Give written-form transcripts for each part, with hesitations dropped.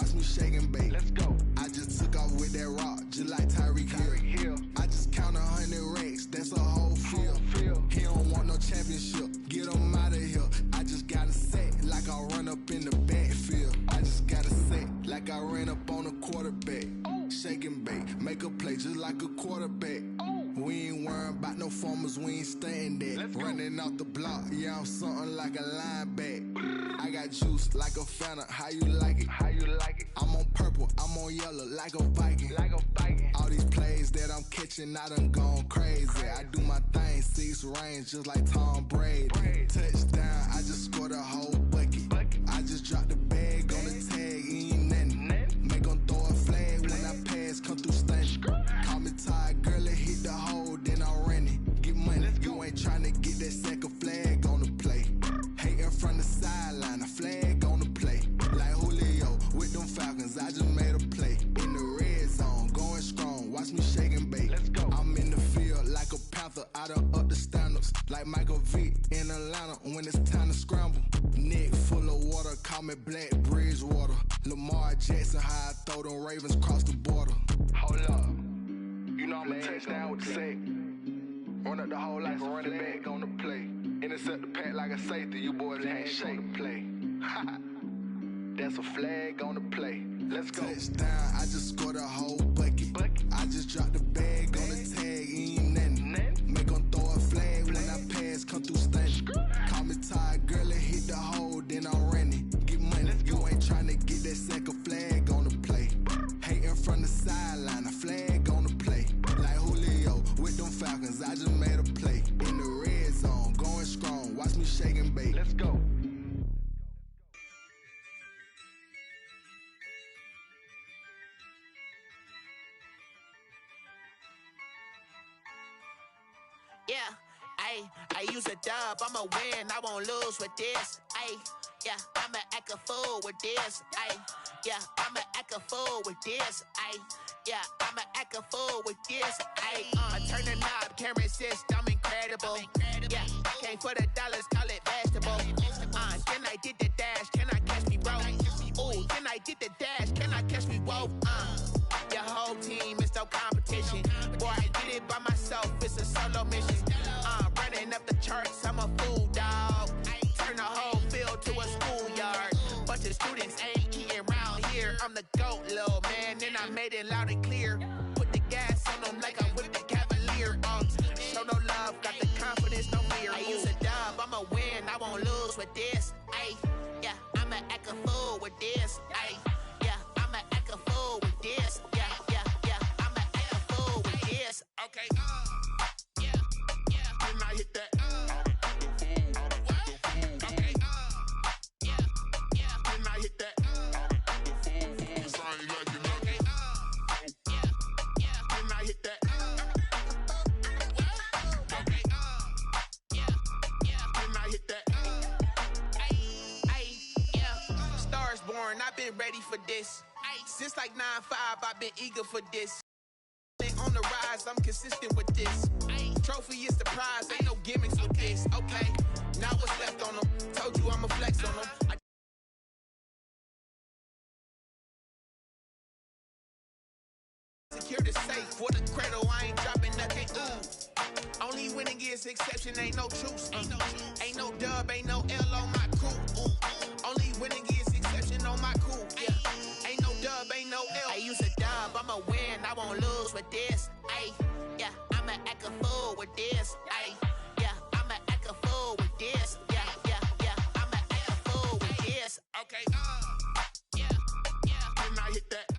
watch me shake and bake. Let's go. I just took off with that rock, just like Tyreek Hill. I just count 100 racks, that's a whole field. He don't want no championship, get him out of here. I just gotta set like I run up in the backfield. I just gotta set like I ran up on a quarterback. Shake and bake, make a play just like a quarterback. We ain't worrying about no formers, we ain't staying there. Running off the block, yeah, I'm something like a linebacker. I got juice like a Fanta, how you like it? How you like it? I'm on purple, I'm on yellow like a Viking. Like a Viking. All these plays that I'm catching, I done gone crazy. I do my thing, 6 range just like Tom Brady. Touchdown, I just scored a whole bucket. I just dropped the bag on the tag, ain't nothing. Make 'em throw a flag when I pass, come through stunning. Call me tired, girl, it hit the hole, then I ran it. Get money, you ain't tryna get that second flag on the play. Hating from the sideline, a flag on the play. Like Julio with them Falcons, I just made a play. In the red zone, going strong, watch me shake and bake. Let's go. I'm in the field like a Panther, I done up the standards. Like Michael Vick in Atlanta when it's time to scramble. Neck full of water, call me Black Bridgewater. Lamar Jackson, how I throw them Ravens cross the border. Hold up, you know I'm a touchdown with the sack. Run up the hole like a running back on the play. Intercept the pack like a safety, you boys can't shake the play. That's a flag on the play. Let's go. Touchdown, I just scored a whole bucket. I just dropped the bag on the tag, ain't nothing. Make 'em throw a flag when I pass, come through stunning. Call me tired, girl, it hit the hole, then I ran it. Get money, you ain't tryna get that second flag on the play. Hating from the sideline, a flag on the play. Like Julio with them Falcons, I just made a play. In the red zone, going strong, watch me shake and bake. Let's go. Yeah, I use a dub, I'ma win, I won't lose with this. Yeah, I'ma act a fool with this. Yeah, I'ma act a fool with this. Yeah, I'ma act a fool with this. Turn the knob, camera assist, I'm incredible. Yeah, came for the dollars, call it vegetable. Then I did the dash, can I catch me, bro? Ooh, then I did the dash, can I catch me, whoa? Your whole team is no competition. Boy, I did it by myself, it's a solo mission. Running up the charts, I'm a fool, dog. Turn the whole field to a schoolyard. Bunch of students ain't eating round here. I'm the GOAT, little man, and I made it loud and clear. Put the gas on them like I whipped the Cavalier. Show no love, got the confidence, no fear. I use a dub, I'ma win, I won't lose with this. Yeah, I'ma act a fool with this. Yeah, I'ma act a fool with this. Yeah, I'ma act a fool with this. Okay, yeah, when I hit that, okay, yeah, when I hit that, cause I ain't like it, okay, yeah, when I hit that, okay, yeah, when I hit that, yeah, Stars born, I've been ready for this. Since like 9-5, I've been eager for this. On the rise, I'm consistent with this. Trophy is the prize, ain't no gimmicks with this. Okay, now what's left on them? Told you I'ma flex on them. Secure the safe for the cradle, I ain't dropping nothing. Only winning is exception, ain't no truce. Ain't no dub, ain't no L on my crew. Only winning is exception on my crew. Yeah, ain't no dub, ain't no L. I use a dub, I'ma win, I won't lose with this. Yeah, I'ma act a fool with this. Yeah, I'ma act a fool with this. Yeah, I'ma act a fool with this. Okay, yeah, when I hit that.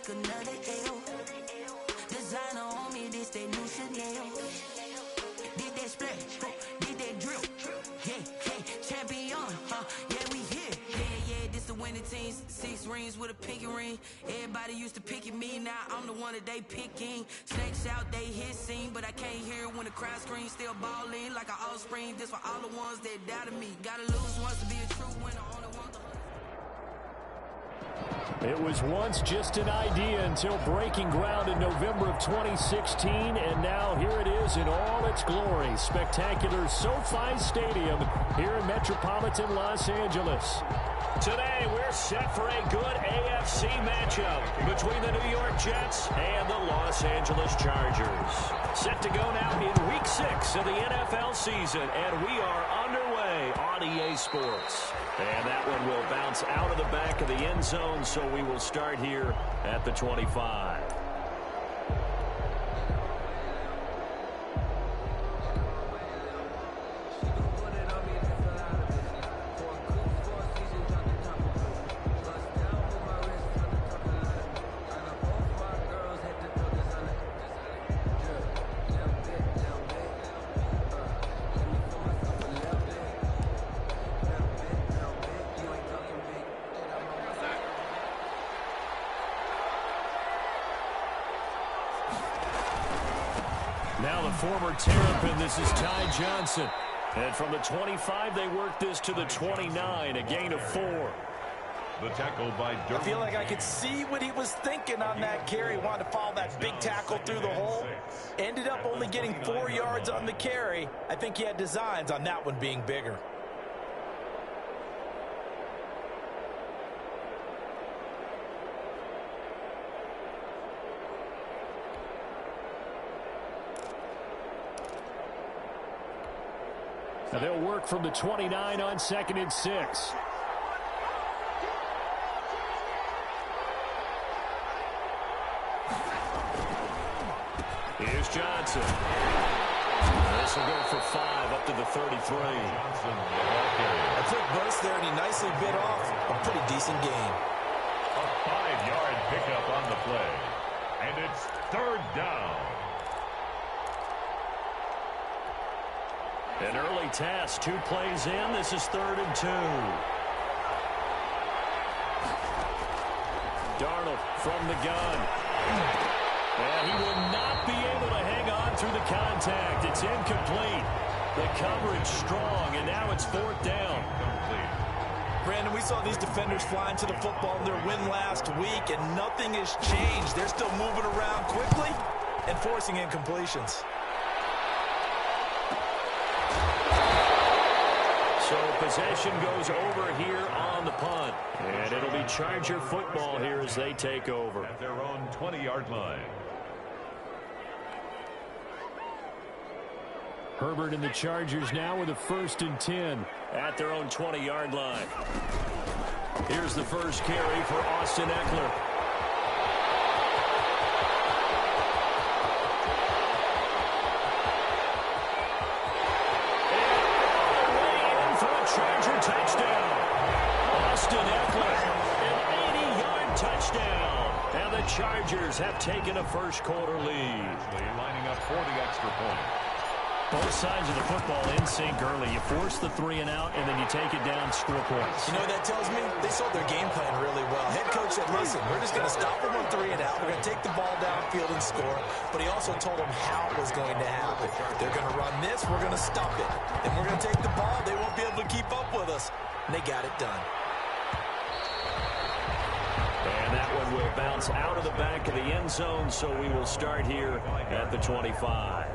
take another L. Designer on me, this that new Chanel. Did that splash, did that drip. Yeah, champion, yeah, we here. Yeah, this the winning team. 6 rings with a pinky ring. Everybody used to picking me, now I'm the one that they picking. Snakes out, they hissing, but I can't hear when the crowd screams. Still balling like an offspring. This for all the ones that doubted me. Gotta lose once to be a true winner. Only one. It was once just an idea until breaking ground in November of 2016, and now here it is in all its glory. Spectacular SoFi Stadium here in metropolitan Los Angeles. Today, we're set for a good AFC matchup between the New York Jets and the Los Angeles Chargers. Set to go now in Week 6 of the NFL season, and we are underway on EA Sports. And that one will bounce out of the back of the end zone, so we will start here at the 25. Now the former Terrapin, this is Ty Johnson. And from the 25, they work this to the 29, a gain of 4. The tackle by Durham. I feel like I could see what he was thinking on that carry. Wanted to follow that big tackle through the hole. Ended up only getting 4 yards on the carry. I think he had designs on that one being bigger. Now they'll work from the 29 on 2nd and 6. Here's Johnson. This will go for 5 up to the 33. A quick burst there, and he nicely bit off a pretty decent gain. A 5-yard pickup on the play. And it's 3rd down. An early task, 2 plays in. This is 3rd and 2. Darnold from the gun. And he will not be able to hang on through the contact. It's incomplete. The coverage strong, and now it's 4th down. Brandon, we saw these defenders flying to the football in their win last week, and nothing has changed. They're still moving around quickly and forcing incompletions. So possession goes over here on the punt. And it'll be Charger football here as they take over. At their own 20-yard line. Herbert and the Chargers now with a 1st and 10 at their own 20-yard line. Here's the first carry for Austin Eckler. Charger touchdown. Austin Eckler, an 80-yard touchdown. And the Chargers have taken a first-quarter lead. Lining up for the extra point. Both sides of the football in sync early. You force the 3 and out, and then you take it down, score points. You know what that tells me? They sold their game plan really well. Head coach said, listen, we're just going to stop them on 3 and out. We're going to take the ball downfield and score. But he also told them how it was going to happen. They're going to run this. We're going to stop it. And we're going to take the ball. They won't be able to keep up with us. And they got it done. And that one will bounce out of the back of the end zone, so we will start here at the 25.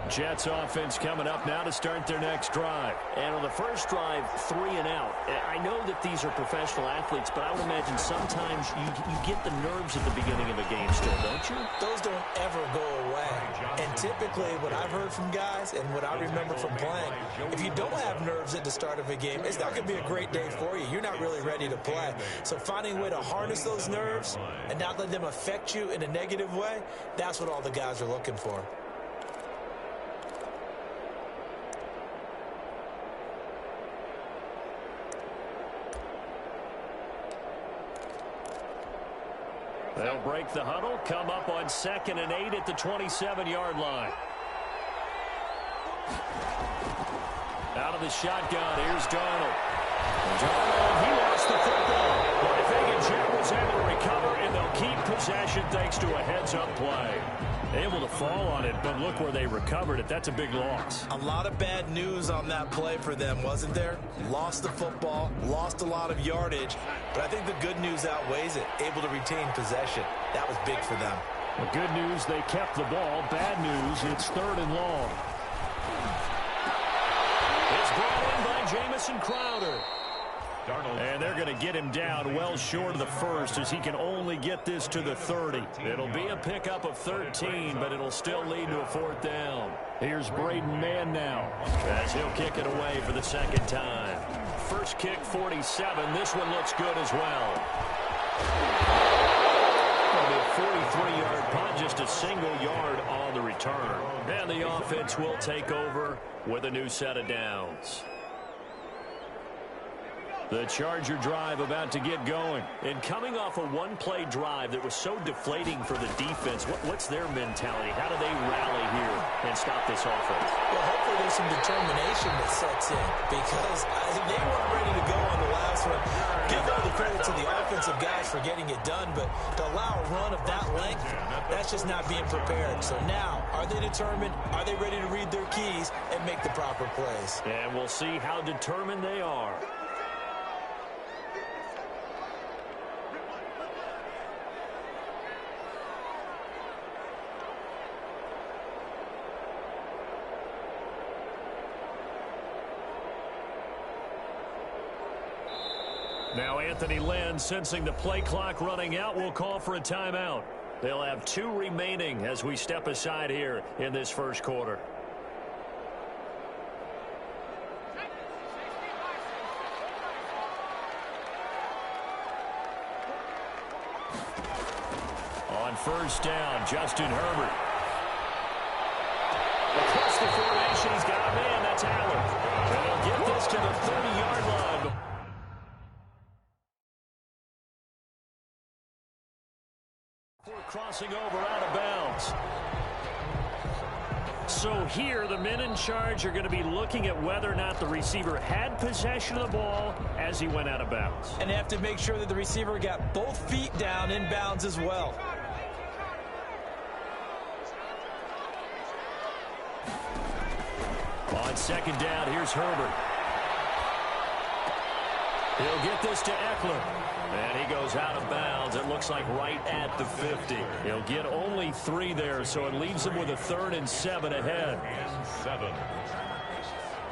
Jets offense coming up now to start their next drive. And on the first drive, 3 and out. I know that these are professional athletes, but I would imagine sometimes you get the nerves at the beginning of a game still, don't you? Those don't ever go away. And typically what I've heard from guys and what I remember from playing, if you don't have nerves at the start of a game, it's not going to be a great day for you. You're not really ready to play. So finding a way to harness those nerves and not let them affect you in a negative way, that's what all the guys are looking for. They'll break the huddle, come up on 2nd and 8 at the 27-yard line. Out of the shotgun, here's Darnold. Darnold, he lost the football. But I think Jet was able to recover, and they'll keep possession thanks to a heads-up play. Able to fall on it, but look where they recovered it. That's a big loss. A lot of bad news on that play for them, wasn't there? Lost the football, lost a lot of yardage, but I think the good news outweighs it. Able to retain possession. That was big for them. The good news, they kept the ball. Bad news, it's 3rd and long. It's brought in by Jamison Crowder. And they're going to get him down well short of the first as he can only get this to the 30. It'll be a pickup of 13, but it'll still lead to a 4th down. Here's Braden Mann now as he'll kick it away for the 2nd time. First kick, 47. This one looks good as well. It'll be a 43-yard punt, just a single yard on the return. And the offense will take over with a new set of downs. The Charger drive about to get going. And coming off a one-play drive that was so deflating for the defense, what's their mentality? How do they rally here and stop this offense? Well, hopefully there's some determination that sets in because they weren't ready to go on the last one. Give all the credit to the offensive guys for getting it done, but to allow a run of that length, that's just not being prepared. So now, are they determined? Are they ready to read their keys and make the proper plays? And we'll see how determined they are. Now Anthony Lynn, sensing the play clock running out, will call for a timeout. They'll have 2 remaining as we step aside here in this first quarter. On first down, Justin Herbert. Across the formation, he's got a man. That's Allen. And he'll get this to the 30-yard line. Crossing over out of bounds. So here, the men in charge are going to be looking at whether or not the receiver had possession of the ball as he went out of bounds. And they have to make sure that the receiver got both feet down in bounds as well. On second down, here's Herbert. He'll get this to Eckler. And he goes out of bounds. It looks like right at the 50. He'll get only 3 there, so it leaves him with a 3rd and 7 ahead.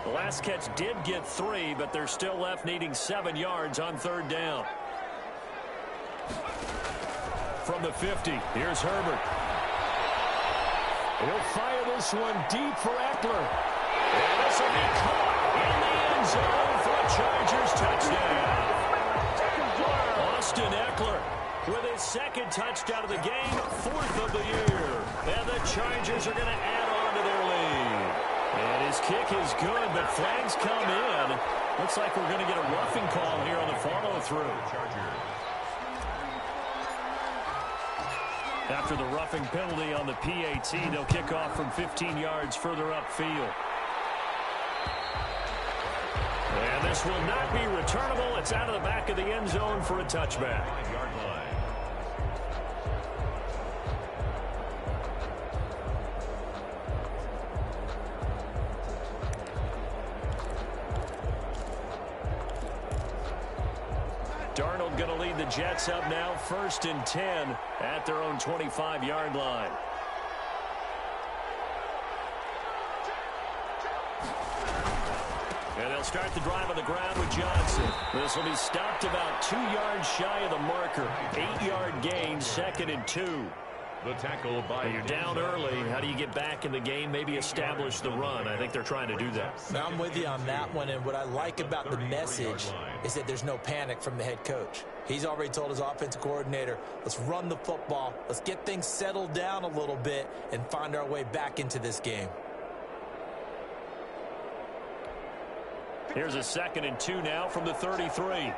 The last catch did get 3, but they're still left needing 7 yards on 3rd down. From the 50, here's Herbert. He'll fire this one deep for Eckler. And this will be caught in the end zone for a Chargers touchdown. Austin Eckler with his 2nd touchdown of the game, 4th of the year. And the Chargers are going to add on to their lead. And his kick is good, but flags come in. Looks like we're going to get a roughing call here on the follow-through. After the roughing penalty on the PAT, they'll kick off from 15 yards further upfield. And this will not be returnable. It's out of the back of the end zone for a touchback. Darnold going to lead the Jets up now, 1st and 10 at their own 25-yard line. And they'll start the drive on the ground with Johnson. This will be stopped about 2 yards shy of the marker. 8-yard gain, 2nd and 2. The tackle by... You're down early. How do you get back in the game? Maybe establish the run. I think they're trying to do that. I'm with you on that one, and what I like about the message is that there's no panic from the head coach. He's already told his offensive coordinator, let's run the football, let's get things settled down a little bit and find our way back into this game. Here's a 2nd and 2 now from the 33.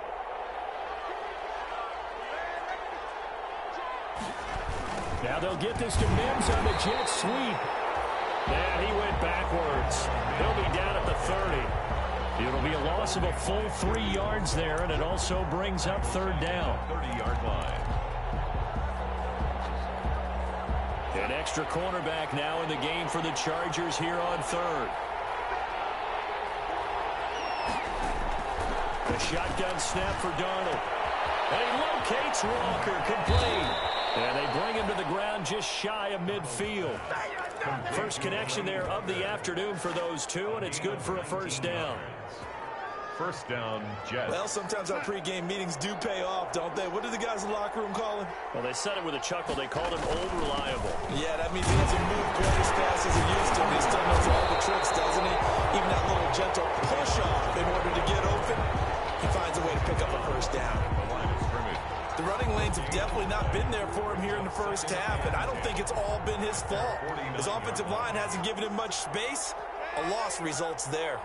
Now they'll get this to Mims on the jet sweep. And he went backwards. He'll be down at the 30. It'll be a loss of a full 3 yards there, and it also brings up 3rd down. 30-yard line. An extra cornerback now in the game for the Chargers here on 3rd. The shotgun snap for Darnold. And he locates Walker, complete. And they bring him to the ground just shy of midfield. First connection there of the afternoon for those two, and it's good for a 1st down. 1st down, Jets. Well, sometimes our pregame meetings do pay off, don't they? What do the guys in the locker room call him? Well, they said it with a chuckle. They called him Old Reliable. Yeah, that means he doesn't move quite as fast as he used to. He still knows all the tricks, doesn't he? Even that little gentle push-off in order to get open. He finds a way to pick up a 1st down. The running lanes have definitely not been there for him here in the 1st half, and I don't think it's all been his fault. His offensive line hasn't given him much space. A loss results there.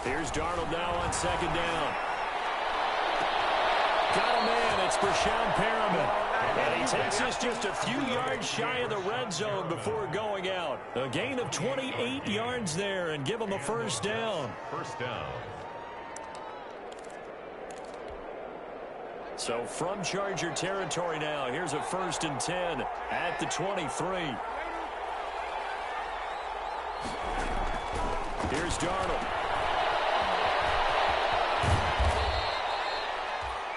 Here's Darnold now on 2nd down. Got a man. It's Brashon Perriman. And he takes us just a few yards shy of the red zone before going out. A gain of 28 yards there and give him a 1st down. 1st down. So from Charger territory now, here's a 1st and 10 at the 23. Here's Darnold.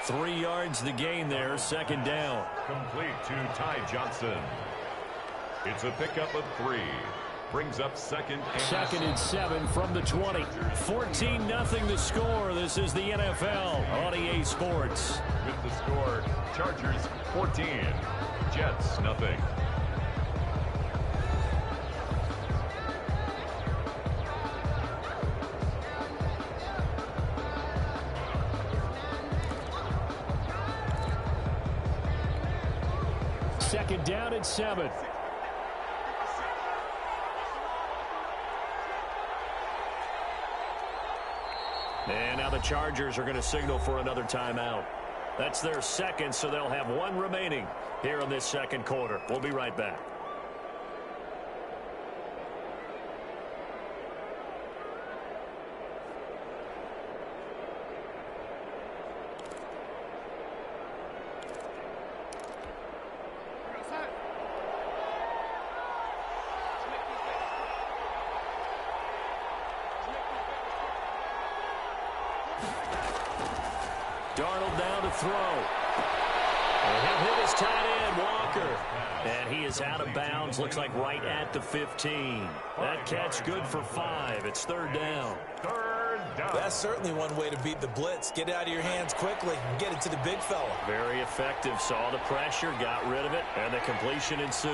3 yards the gain there, 2nd down. Complete to Ty Johnson. It's a pickup of 3. Brings up 2nd and 7 from the 20. 14-0 the score. This is the NFL on EA Sports. With the score, Chargers 14, Jets nothing. Second down at 7. And now the Chargers are going to signal for another timeout. That's their 2nd, so they'll have 1 remaining here in this 2nd quarter. We'll be right back. Darnold down to throw. And he'll hit his tight end, Walker. And he is out of bounds. Looks like right at the 15. That catch good for 5. It's 3rd down. 3rd down. That's certainly one way to beat the blitz. Get it out of your hands quickly and get it to the big fella. Very effective. Saw the pressure, got rid of it, and the completion ensued.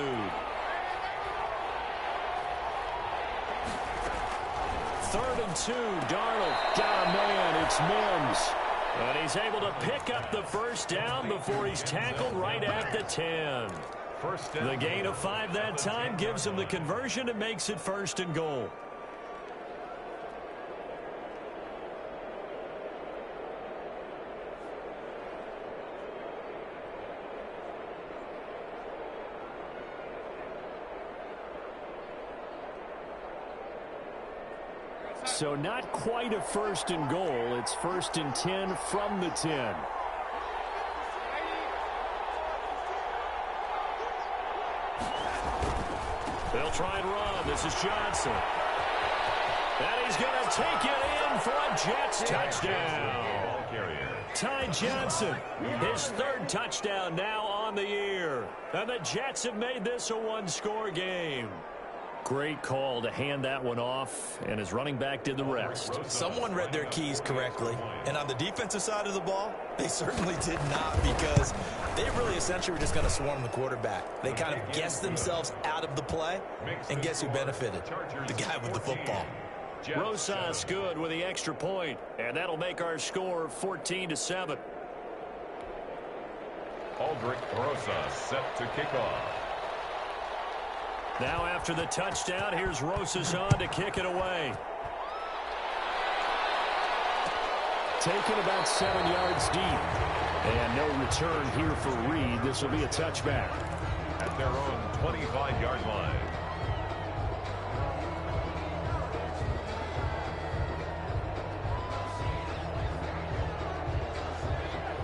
3rd and 2. Darnold got a man. It's Mims. And he's able to pick up the 1st down before he's tackled right at the 10. 1st down. The gain of 5 that time gives him the conversion and makes it 1st and goal. So not quite a 1st and goal. It's 1st and 10 from the 10. They'll try and run. This is Johnson. And he's going to take it in for a Jets touchdown. Ty Johnson, his 3rd touchdown now on the year. And the Jets have made this a 1-score game. Great call to hand that one off, and his running back did the rest. Someone read their keys correctly, and on the defensive side of the ball, they certainly did not, because they really essentially were just going to swarm the quarterback. They kind of guessed themselves out of the play, and guess who benefited? The guy with the football. Rosas good with the extra point, and that'll make our score 14-7. Aldrich Rosas set to kick off. Now after the touchdown, here's Rosas on to kick it away. Taken about 7 yards deep. And no return here for Reed. This will be a touchback. At their own 25-yard line.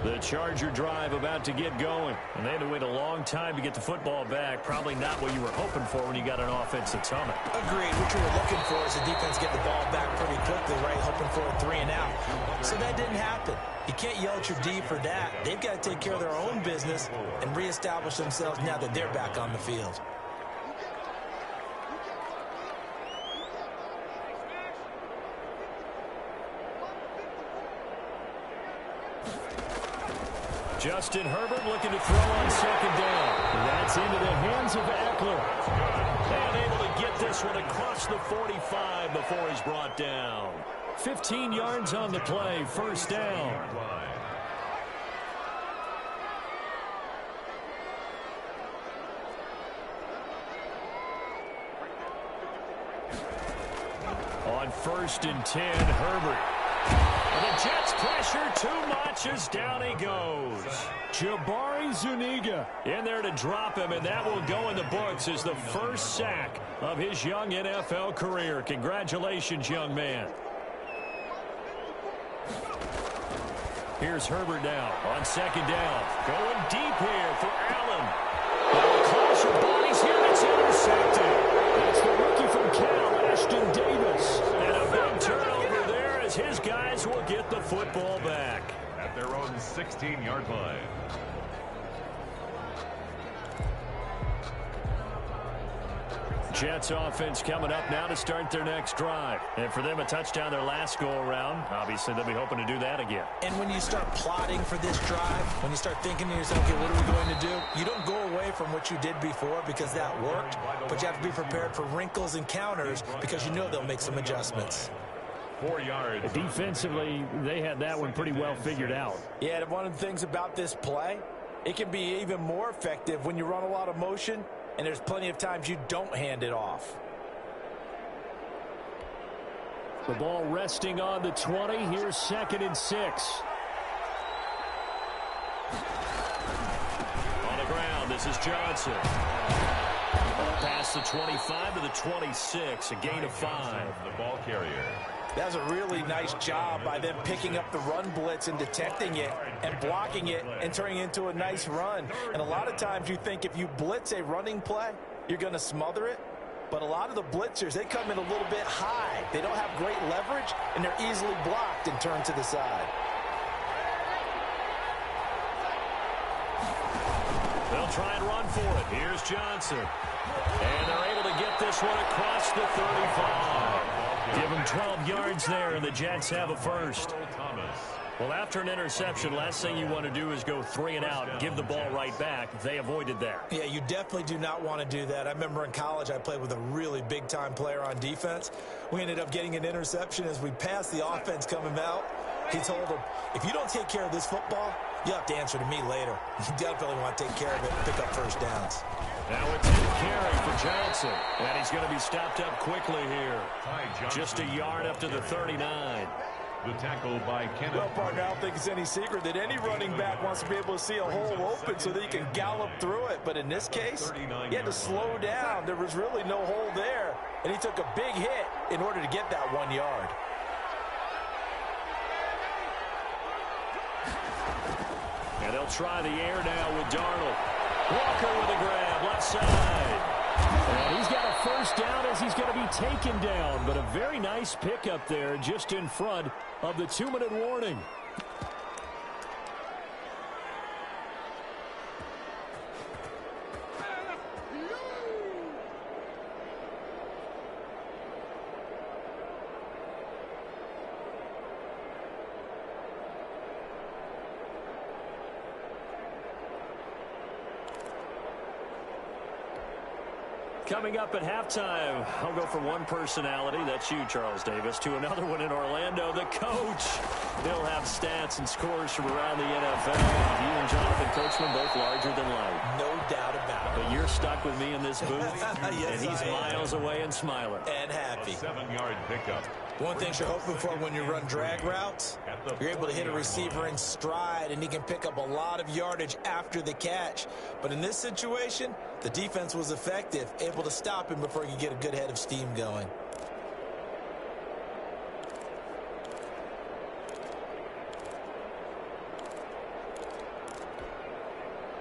The Charger drive about to get going. And they had to wait a long time to get the football back. Probably not what you were hoping for when you got an offense that's humming. Agreed. What you were looking for is the defense get the ball back pretty quickly, right? Hoping for a 3 and out. So that didn't happen. You can't yell at your D for that. They've got to take care of their own business and reestablish themselves now that they're back on the field. Justin Herbert looking to throw on second down. That's into the hands of Eckler. And able to get this one across the 45 before he's brought down. 15 yards on the play, first down. On 1st and 10, Herbert. And the Jets pressure too much as down he goes. Jabari Zuniga in there to drop him, and that will go in the books as the first sack of his young NFL career. Congratulations, young man. Here's Herbert now on second down. Going deep here for Allen. Now a clash of bodies here, and it's intercepted. That's the rookie from Cal, Ashton Davis. And a big turnover there as his guys will get the football back. At their own 16-yard line. Jets offense coming up now to start their next drive. And for them, a touchdown their last go-around. Obviously, they'll be hoping to do that again. And when you start plotting for this drive, when you start thinking to yourself, okay, what are we going to do? You don't go away from what you did before because that worked, but you have to be prepared for wrinkles and counters because you know they'll make some adjustments. 4 yards. Defensively, they had that one pretty well figured out. Yeah, one of the things about this play, it can be even more effective when you run a lot of motion, and there's plenty of times you don't hand it off. The ball resting on the 20. Here's 2nd and 6. On the ground, this is Johnson. Past the 25 to the 26, a gain of 5. The ball carrier. That's a really nice job by them picking up the run blitz and detecting it and blocking it and turning it into a nice run. And a lot of times you think if you blitz a running play, you're going to smother it. But a lot of the blitzers, they come in a little bit high. They don't have great leverage, and they're easily blocked and turned to the side. They'll try and run for it. Here's Johnson. And they're able to get this one across the 35. Give them 12 yards there, and the Jets have a first. Well, after an interception, last thing you want to do is go 3 and out and give the ball right back. They avoided that. Yeah, you definitely do not want to do that. I remember in college I played with a really big-time player on defense. We ended up getting an interception as we passed the offense coming out. He told him, if you don't take care of this football, you have to answer to me later. You definitely want to take care of it and pick up first downs. Now it's in carry for Johnson. And he's going to be stopped up quickly here. Just a yard up to the 39. The tackle by Kenneth. Well, partner, I don't think it's any secret that any running back wants to be able to see a hole open so that he can gallop through it. But in this case, he had to slow down. There was really no hole there. And he took a big hit in order to get that 1 yard. And they'll try the air now with Darnold. Walker with a grab, left side. And he's got a first down as he's going to be taken down. But a very nice pickup there just in front of the 2-minute warning. Coming up at halftime, I'll go from one personality, that's you, Charles Davis, to another one in Orlando, the coach. He'll have stats and scores from around the NFL. You and Jonathan Coachman both larger than life. No doubt about it. But you're stuck with me in this booth, yes, and he's miles away and smiling. And happy. A 7-yard pickup. One thing you're hoping for when you run drag routes, you're able to hit a receiver in stride, and he can pick up a lot of yardage after the catch. But in this situation, the defense was effective, able to stop him before he could get a good head of steam going.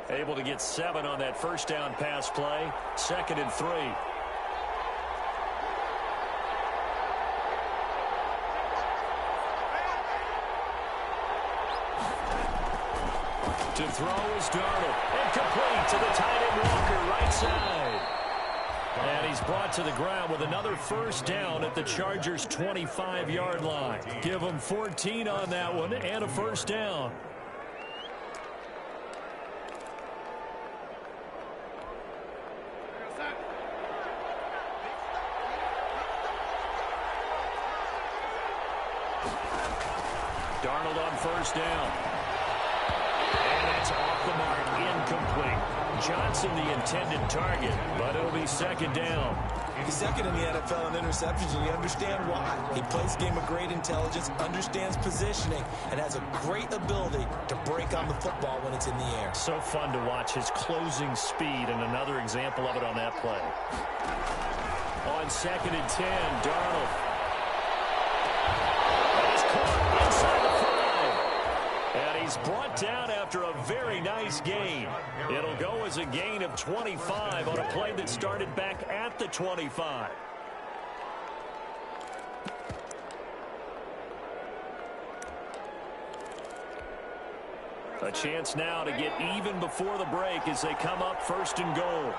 Able to get 7 on that first down pass play. 2nd and 3. To throw is Darnold. Incomplete to the tight end Walker, right side. And he's brought to the ground with another first down at the Chargers' 25-yard line. Give him 14 on that one and a first down. Darnold on first down. And that's off the mark, incomplete. Johnson the intended target, but it'll be 2nd down. He's 2nd in the NFL in interceptions, and you understand why. He plays a game of great intelligence, understands positioning, and has a great ability to break on the football when it's in the air. So fun to watch his closing speed, and another example of it on that play. On 2nd and 10, Darnold. He's caught inside the 5. And he's brought down after a very nice gain. It'll go as a gain of 25 on a play that started back at the 25. A chance now to get even before the break as they come up 1st and goal.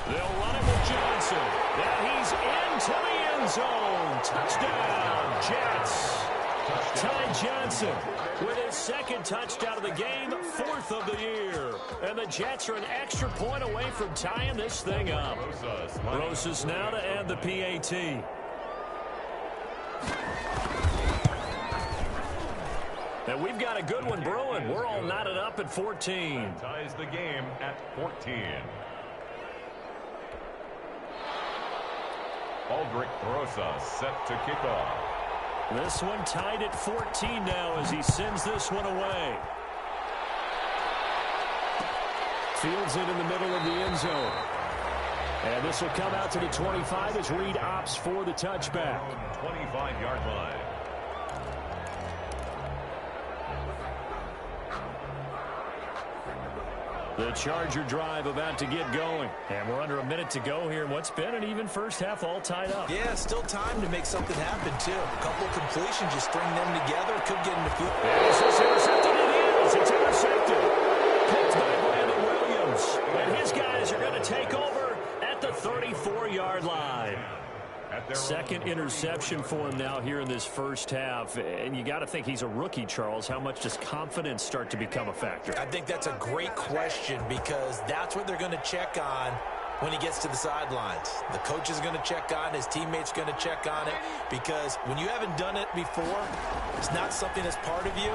They'll run it with Johnson. And he's into the end zone. Touchdown, Jets. Ty Johnson with his 2nd touchdown of the game, 4th of the year. And the Jets are an extra point away from tying this thing up. Rosas now to add the PAT. And we've got a good one brewing. We're all knotted up at 14. Ties the game at 14. Aldrich Rosa set to kick off. This one tied at 14 now as he sends this one away. Fields it in the middle of the end zone. And this will come out to the 25 as Reed opts for the touchback. 25-yard line. The Charger drive about to get going. And we're under a minute to go here in what's been an even first half, all tied up. Yeah, still time to make something happen, too. A couple of completions, you string them together, could get into field. This is intercepted. It is. It's intercepted. Picked by Brandon Williams. And his guys are going to take over at the 34-yard line. 2nd interception for him now here in this first half. And you got to think he's a rookie, Charles. How much does confidence start to become a factor? I think that's a great question because that's what they're going to check on when he gets to the sidelines. The coach is going to check on it. His teammates going to check on it because when you haven't done it before, it's not something that's part of you.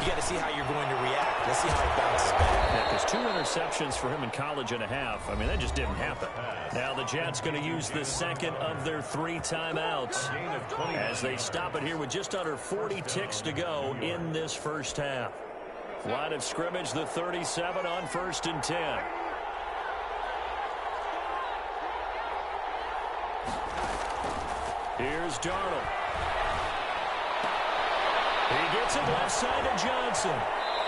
You got to see how you're going to react. Let's see how he bounces back. Yeah, because 2 interceptions for him in college and a half. I mean, that just didn't happen. Now the Jets going to use the 2nd of their 3 timeouts as they stop it here with just under 40 ticks to go in this first half. Line of scrimmage, the 37 on 1st and 10. Here's Darnold. He gets it left side to Johnson.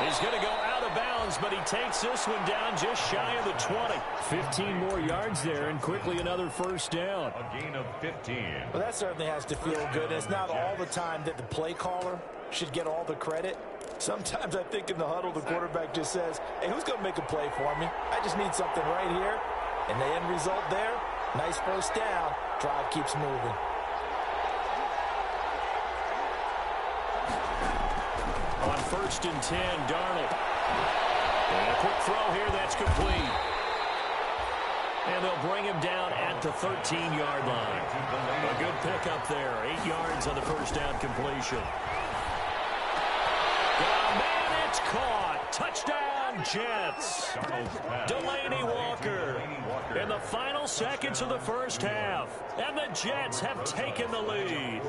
He's going to go out of bounds, but he takes this one down just shy of the 20. 15 more yards there, and quickly another first down. A gain of 15. Well, that certainly has to feel good. It's not all the time that the play caller should get all the credit. Sometimes I think in the huddle, the quarterback just says, hey, who's going to make a play for me? I just need something right here. And the end result there, nice first down. Drive keeps moving. On 1st and 10, Darnold. And a quick throw here, that's complete. And they'll bring him down at the 13-yard line. A good pickup there. 8 yards on the first down completion. Oh, man, it's caught. Touchdown, Jets. Delaney Walker in the final seconds of the first half. And the Jets have taken the lead.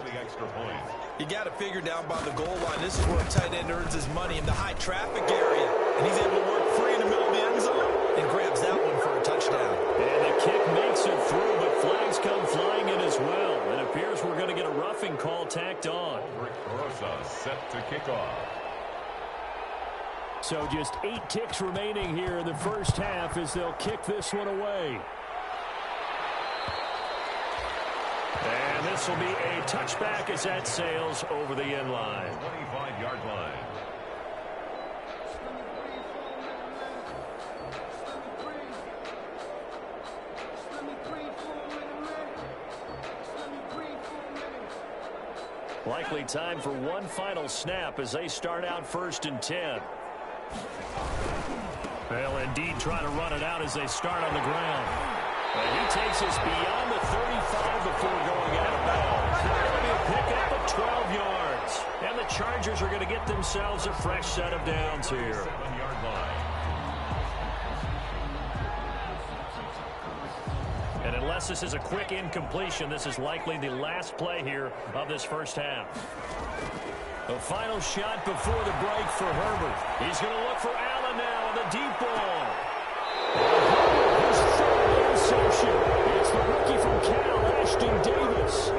You got to figure down by the goal line. This is where a tight end earns his money in the high traffic area. And he's able to work free in the middle of the end zone and grabs that one for a touchdown. And the kick makes it through, but flags come flying in as well. It appears we're going to get a roughing call tacked on. Rick Rosa set to kick off. So just 8 ticks remaining here in the first half as they'll kick this one away. And this will be a touchback as that sails over the end line. 25-yard line. Likely time for one final snap as they start out 1st and 10. They'll indeed try to run it out as they start on the ground. And he takes us beyond the 35 before going out of bounds. That'll be a pickup of 12 yards. And the Chargers are going to get themselves a fresh set of downs here. 7-yard line. And unless this is a quick incompletion, this is likely the last play here of this first half. The final shot before the break for Herbert. He's going to look for Allen now on the deep ball. His third interception. It's the rookie from Cal, Ashton Davis.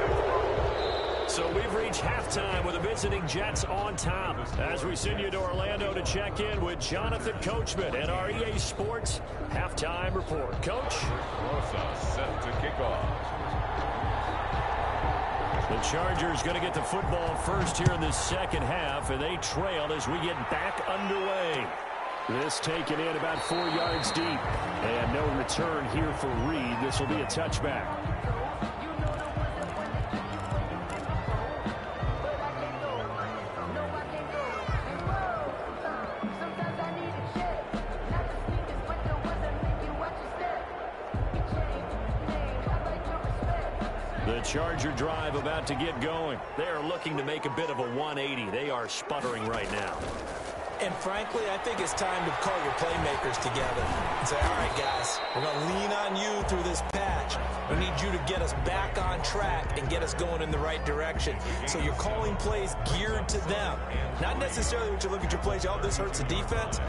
So we've reached halftime with the visiting Jets on top as we send you to Orlando to check in with Jonathan Coachman and our EA Sports halftime report. Coach? Rosa set to kick off. The Chargers going to get the football first here in this second half, and they trail as we get back underway. This taken in about 4 yards deep, and no return here for Reed. This will be a touchback. The Charger drive about to get going. They are looking to make a bit of a 180. They are sputtering right now. And frankly, I think it's time to call your playmakers together and say, all right, guys, we're going to lean on you through this patch. We need you to get us back on track and get us going in the right direction. So you're calling plays geared to them. Not necessarily when you look at your plays, oh, this hurts the defense.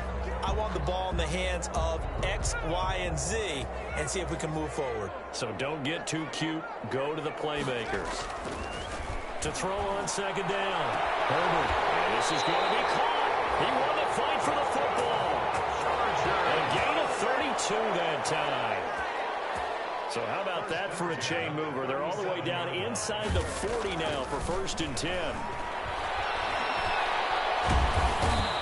I want the ball in the hands of X, Y, and Z and see if we can move forward. So don't get too cute. Go to the playmakers. To throw on second down. Herbert. And this is going to be caught. He won the fight for the football. A gain of 32 that time. So how about that for a chain mover? They're all the way down inside the 40 now for 1st and 10.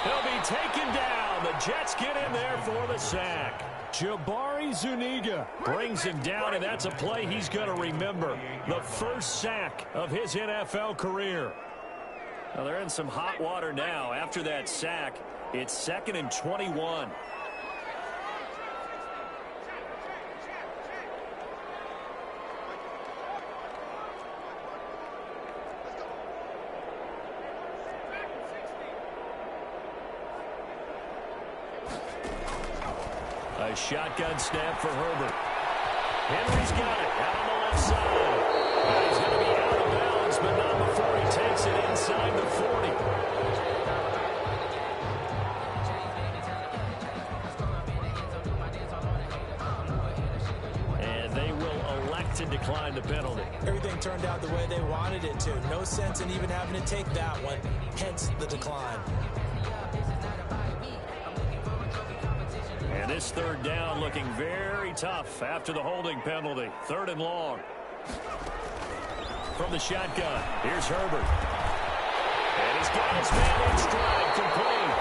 He'll be taken down. The Jets get in there for the sack. Jabari Zuniga brings him down, and that's a play he's going to remember. The first sack of his NFL career. Now they're in some hot water now. After that sack, it's 2nd and 21. A shotgun snap for Herbert. Henry's got it out on the left side. Now he's going to be out of bounds, but not before he takes it inside the 40. And they will elect to decline the penalty. Everything turned out the way they wanted it to. No sense in even having to take that one, hence the decline. And this third down looking very tough after the holding penalty. 3rd and long. From the shotgun, here's Herbert. And he's got his man in stride, complete.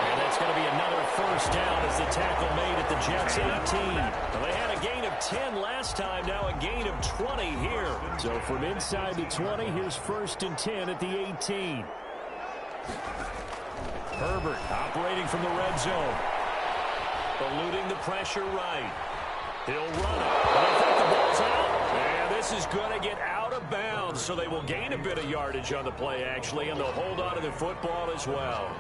And that's going to be another first down as the tackle made at the Jets 18. Well, they had a gain of 10 last time, now a gain of 20 here. So from inside the 20, here's 1st and 10 at the 18. Herbert operating from the red zone. Eluding the pressure right. He'll run it. But I think the ball's out. And this is going to get out of bounds, so they will gain a bit of yardage on the play, actually, and they'll hold on to the football as well.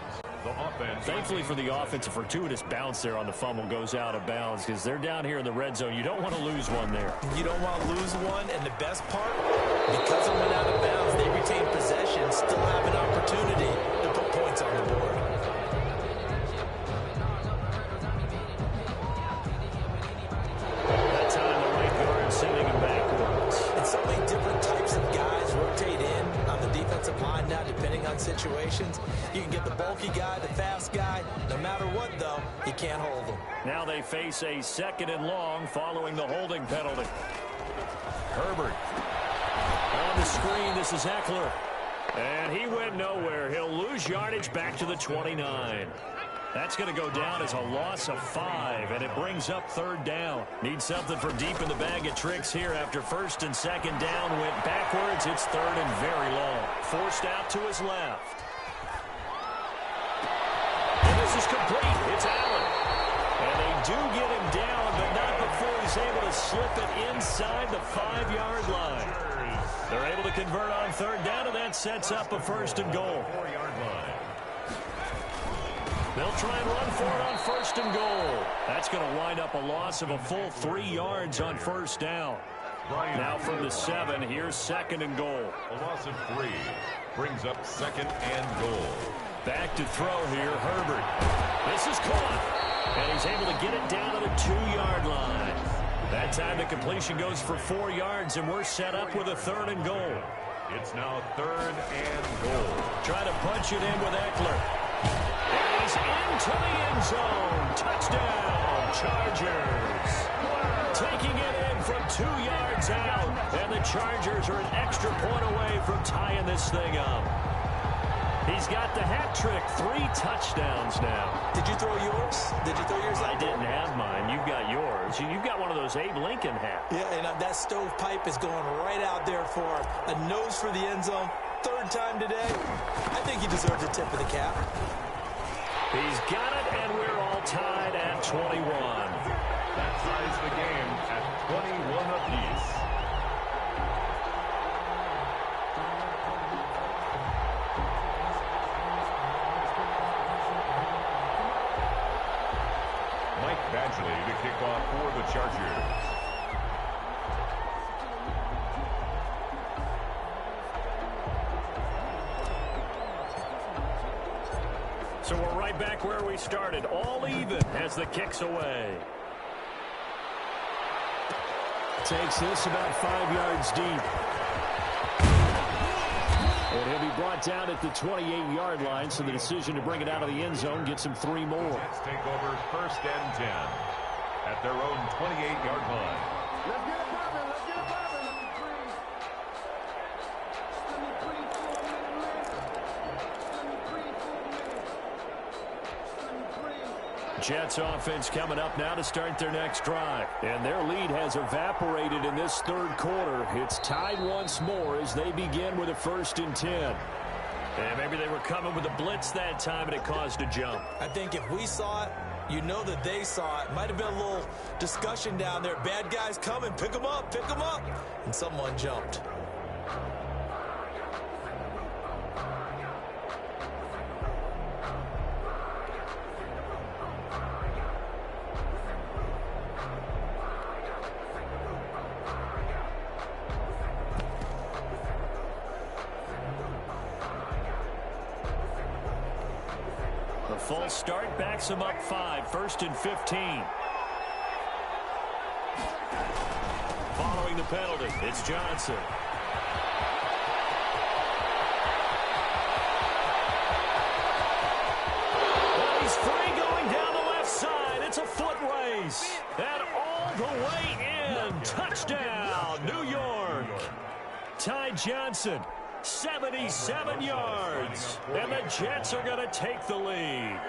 Thankfully for the offense, a fortuitous bounce there on the fumble goes out of bounds because they're down here in the red zone. You don't want to lose one there. You don't want to lose one, and the best part, because it went out of bounds, they retain possession, still have an opportunity to put points on the board. That time the right guard sending him backwards. And so many different types of guys rotate in on the defensive line now, depending on situations. You can get the bulky guy, the fast guy. No matter what, though, you can't hold them. Now they face a 2nd and long following the holding penalty. Herbert. On the screen, this is Eckler. And he went nowhere. He'll lose yardage back to the 29. That's going to go down as a loss of 5, and it brings up 3rd down. Need something from deep in the bag of tricks here after 1st and 2nd down went backwards. It's 3rd and very long. Forced out to his left. And this is complete. It's Allen. And they do get him down, but not before he's able to slip it inside the 5-yard line. They're able to convert on 3rd down, and that sets up a 1st and goal. 4-yard line. They'll try and run for it on 1st and goal. That's going to wind up a loss of a full 3 yards on 1st down. Now from the 7, here's 2nd and goal. A loss of 3 brings up 2nd and goal. Back to throw here, Herbert. This is caught, and he's able to get it down to the 2-yard line. That time the completion goes for 4 yards, and we're set up with a 3rd and goal. It's now 3rd and goal. Try to punch it in with Eckler. And he's into the end zone. Touchdown, Chargers. Taking it in from 2 yards out, and the Chargers are an extra point away from tying this thing up. He's got the hat trick, 3 touchdowns now. Did you throw yours? Did you throw yours out? I didn't have mine. You've got yours. You've got one of those Abe Lincoln hats. Yeah, and that stovepipe is going right out there for a nose for the end zone. 3rd time today. I think he deserves a tip of the cap. He's got it, and we're all tied at 21. That ties the game at 21 apiece. Mike Badgley to kick off for the Chargers. So we're right back where we started, all even as the kick's away. Takes this about 5 yards deep. And he'll be brought down at the 28-yard line, so the decision to bring it out of the end zone gets him 3 more. Let's take over 1st and 10 at their own 28-yard line. Let's get it poppin', let's get it poppin'. Jets offense coming up now to start their next drive. And their lead has evaporated in this 3rd quarter. It's tied once more as they begin with a 1st and 10. And maybe they were coming with a blitz that time and it caused a jump. I think if we saw it, you know that they saw it. Might have been a little discussion down there. Bad guys coming. Pick them up. Pick them up. And someone jumped. The full start backs him up 5, 1st and 15. Following the penalty, it's Johnson. Well, he's free going down the left side. It's a foot race. And all the way in. Touchdown, New York. Ty Johnson. 77 yards, and the Jets are going to take the lead.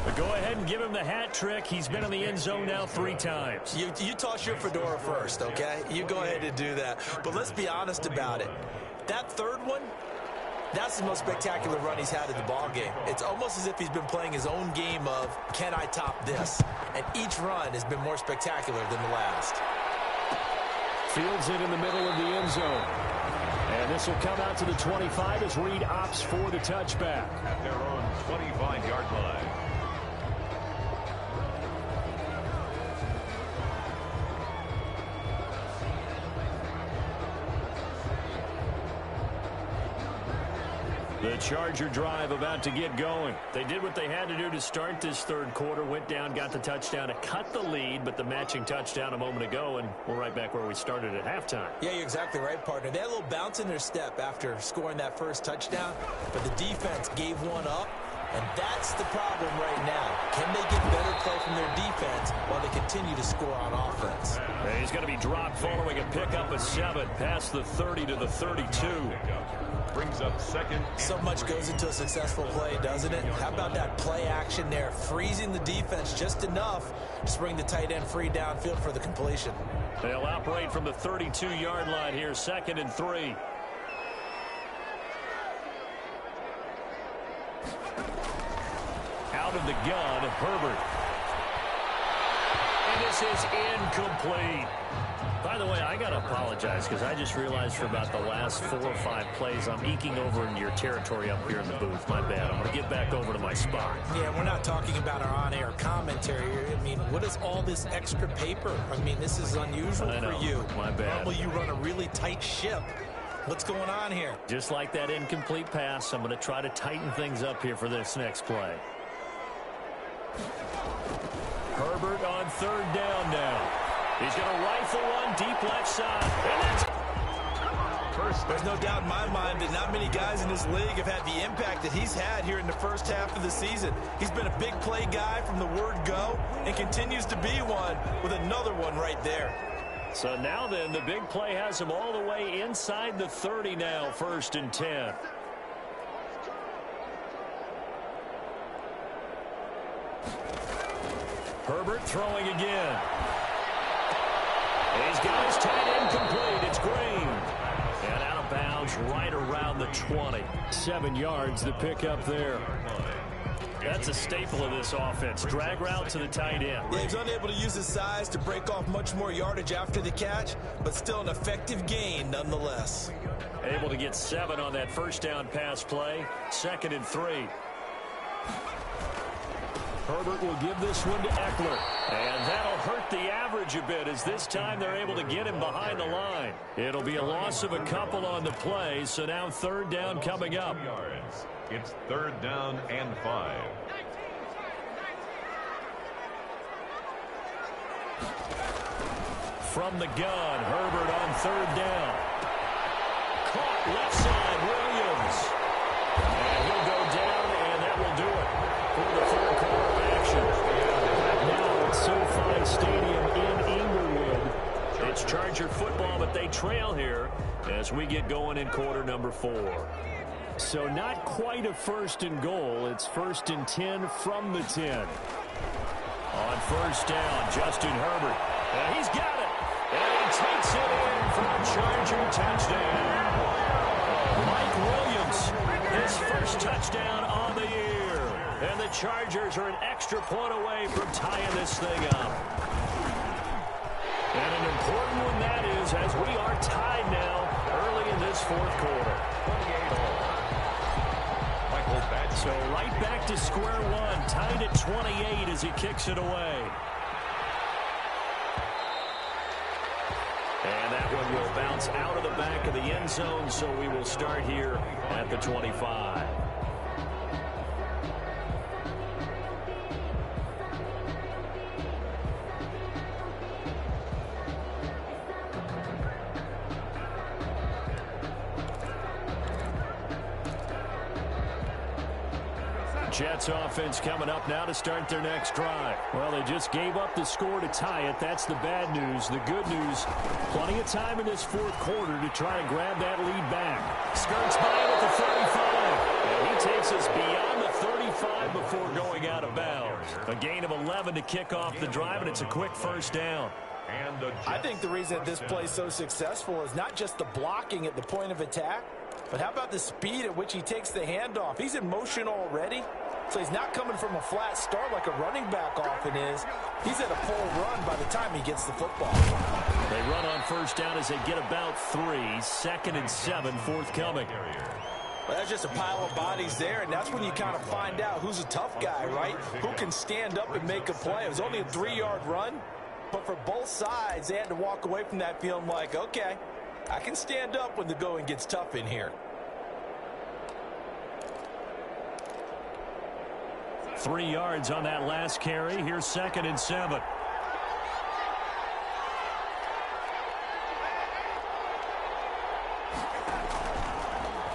But go ahead and give him the hat trick. He's been in the end zone now 3 times. You toss your fedora first, okay? You go ahead and do that. But let's be honest about it. That 3rd one, That's the most spectacular run he's had in the ball game. It's almost as if he's been playing his own game of, can I top this? And each run has been more spectacular than the last. Fields it in the middle of the end zone. And this will come out to the 25 as Reed opts for the touchback. At their own 25-yard line. The Charger drive about to get going. They did what they had to do to start this third quarter. Went down, got the touchdown to cut the lead, but the matching touchdown a moment ago, and we're right back where we started at halftime. Yeah, you're exactly right, partner. They had a little bounce in their step after scoring that first touchdown, but the defense gave one up, and that's the problem right now. Can they get better play from their defense while they continue to score on offense? And he's going to be dropped following a pickup of 7 past the 30 to the 32. Brings up second. So much goes into a successful play, doesn't it? How about that play action there, freezing the defense just enough to bring the tight end free downfield for the completion. They'll operate from the 32-yard line here, 2nd and 3. Out of the gun, Herbert. And this is incomplete. By the way, I got to apologize because I just realized for about the last 4 or 5 plays, I'm eking over into your territory up here in the booth. My bad. I'm going to get back over to my spot. Yeah, we're not talking about our on-air commentary here. I mean, what is all this extra paper? I mean, this is unusual for you. My bad. Normally you run a really tight ship. What's going on here? Just like that incomplete pass, I'm going to try to tighten things up here for this next play. Herbert on 3rd down now. He's going to rifle one deep left side. And that's first. There's no doubt in my mind that not many guys in this league have had the impact that he's had here in the first half of the season. He's been a big play guy from the word go and continues to be one with another one right there. So now then, the big play has him all the way inside the 30 now, 1st and 10. Herbert throwing again. He's got his tight end complete. It's Green. And out of bounds right around the 20. 7 yards, the pickup there. That's a staple of this offense. Drag route to the tight end. Yeah, he's unable to use his size to break off much more yardage after the catch, but still an effective gain nonetheless. Able to get 7 on that first down pass play. 2nd and 3. Herbert will give this one to Eckler. And that'll hurt the average a bit as this time they're able to get him behind the line. It'll be a loss of a couple on the play, so now 3rd down coming up. It's 3rd down and 5. From the gun, Herbert on 3rd down. Caught left side, Williams. And he'll go down, and that will do it for the 3rd quarter of action. Now it's SoFi Stadium in Inglewood. It's Charger football, but they trail here as we get going in quarter number 4. So not quite a 1st and goal. It's 1st and 10 from the 10. On 1st down, Justin Herbert. And he's got it. And he takes it in for a Charger touchdown. Mike Williams, his first touchdown on the year. And the Chargers are an extra point away from tying this thing up. And an important one that is, as we are tied now early in this 4th quarter. So right back to square one, tied at 28 as he kicks it away. And that one will bounce out of the back of the end zone, so we will start here at the 25. Jets offense coming up now to start their next drive. Well, they just gave up the score to tie it. That's the bad news. The good news, plenty of time in this 4th quarter to try and grab that lead back. Skirts by it at the 35. And he takes us beyond the 35 before going out of bounds. A gain of 11 to kick off the drive, and it's a quick 1st down. I think the reason that this play is so successful is not just the blocking at the point of attack, But how about the speed at which he takes the handoff? He's in motion already, so he's not coming from a flat start like a running back often is. He's at a pull run by the time he gets the football. They run on first down as they get about 3. 2nd and 7 forthcoming. Well, that's just a pile of bodies there, and that's when you kind of find out who's a tough guy, right? Who can stand up and make a play. It was only a 3-yard run, but for both sides, they had to walk away from that feeling like, okay, I can stand up when the going gets tough in here. 3 yards on that last carry. Here's 2nd and 7.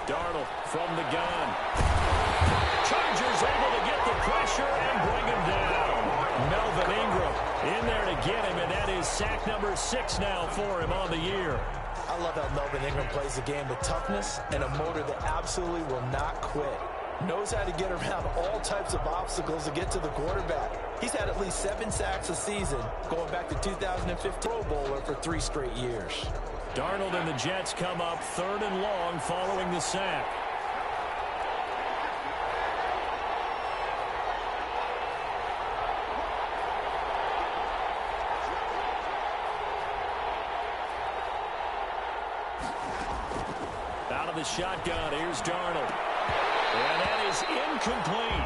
Darnold from the gun. Chargers able to get the pressure and bring him down. Melvin Ingram in there to get him, and that is sack number 6 now for him on the year. I love how Melvin Ingram plays the game with toughness and a motor that absolutely will not quit. Knows how to get around all types of obstacles to get to the quarterback. He's had at least 7 sacks a season, going back to 2015 Pro Bowler for 3 straight years. Darnold and the Jets come up 3rd and long following the sack. Out of the shotgun, here's Darnold. And that is incomplete.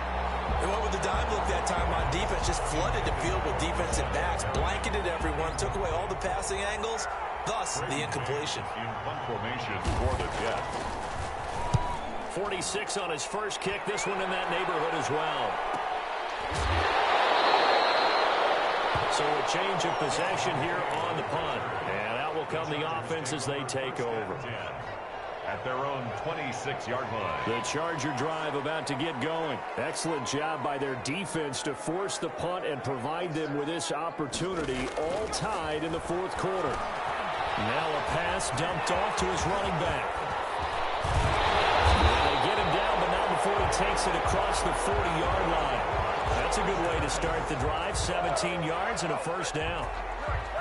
They went with the dive look that time on defense, just flooded the field with defensive backs, blanketed everyone, took away all the passing angles, thus the incompletion. In punt formation for the Jets. 46 on his first kick, this one in that neighborhood as well. So a change of possession here on the punt. And out will come the offense as they take over. At their own 26-yard line. The Charger drive about to get going. Excellent job by their defense to force the punt and provide them with this opportunity, all tied in the 4th quarter. Now a pass dumped off to his running back. They get him down, but not before he takes it across the 40-yard line. That's a good way to start the drive. 17 yards and a first down.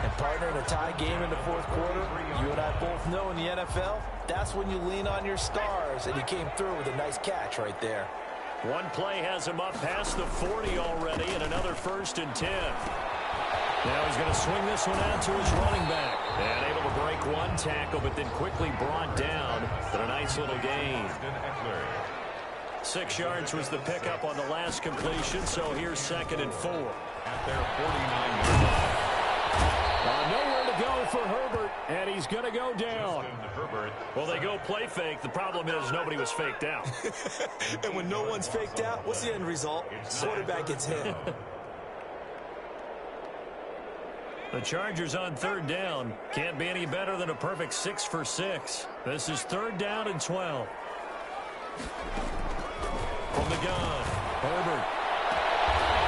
And partner, in a tie game in the 4th quarter, you and I both know in the NFL, that's when you lean on your stars, and he came through with a nice catch right there. One play has him up past the 40 already, and another 1st and 10. Now he's going to swing this one out to his running back. And able to break one tackle, but then quickly brought down. But a nice little gain. 6 yards was the pickup on the last completion, so here's 2nd and 4. At their 49-yard line. Nowhere to go for Herbert, and he's going to go down. Well, they go play fake. The problem is nobody was faked out. And when no one's faked out, what's the end result? Quarterback gets hit. The Chargers on 3rd down. Can't be any better than a perfect 6 for 6. This is 3rd down and 12. From the gun, Herbert.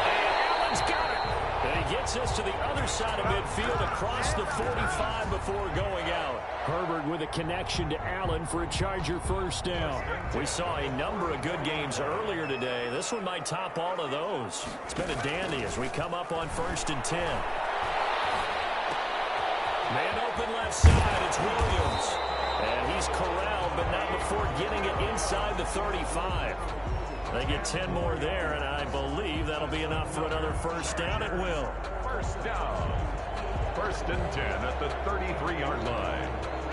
And Allen's got it. And he gets us to the other side of midfield across the 45 before going out. Herbert with a connection to Allen for a Charger first down. We saw a number of good games earlier today. This one might top all of those. It's been a dandy as we come up on 1st and 10. Man open left side, it's Williams. And he's corralled, but not before getting it inside the 35. They get 10 more there, and I believe that'll be enough for another first down. It will. First down. 1st and 10 at the 33-yard line.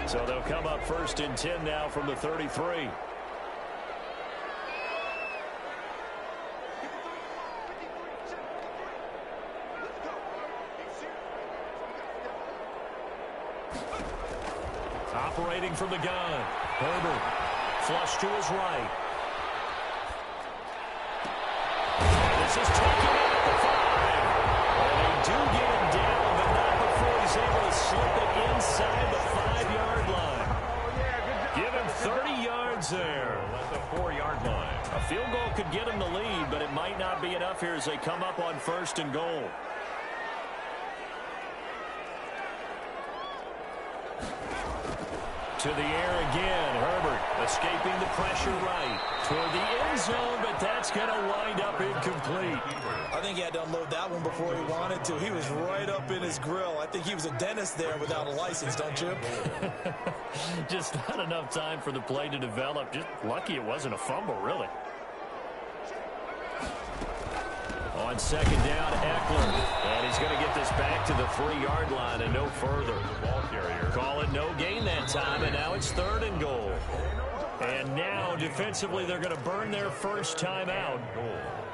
So they'll come up 1st and 10 now from the 33. Operating from the gun. Herbert. Flush to his right. This is taken out at the 5. And they do get him down, but not before he's able to slip it inside the 5-yard line. Give him 30 yards there. At the 4-yard line. A field goal could get him the lead, but it might not be enough here as they come up on 1st and goal. To the air again, Herbert. Escaping the pressure right toward the end zone, but that's going to wind up incomplete. I think he had to unload that one before he wanted to. He was right up in his grill. I think he was a dentist there without a license, don't you? Just not enough time for the play to develop. Just lucky it wasn't a fumble, really. On second down, Eckler. And he's going to get this back to the 3-yard line and no further. Ball carrier. Call it no gain that time, and now it's 3rd and goal. And now, defensively, they're going to burn their first time out.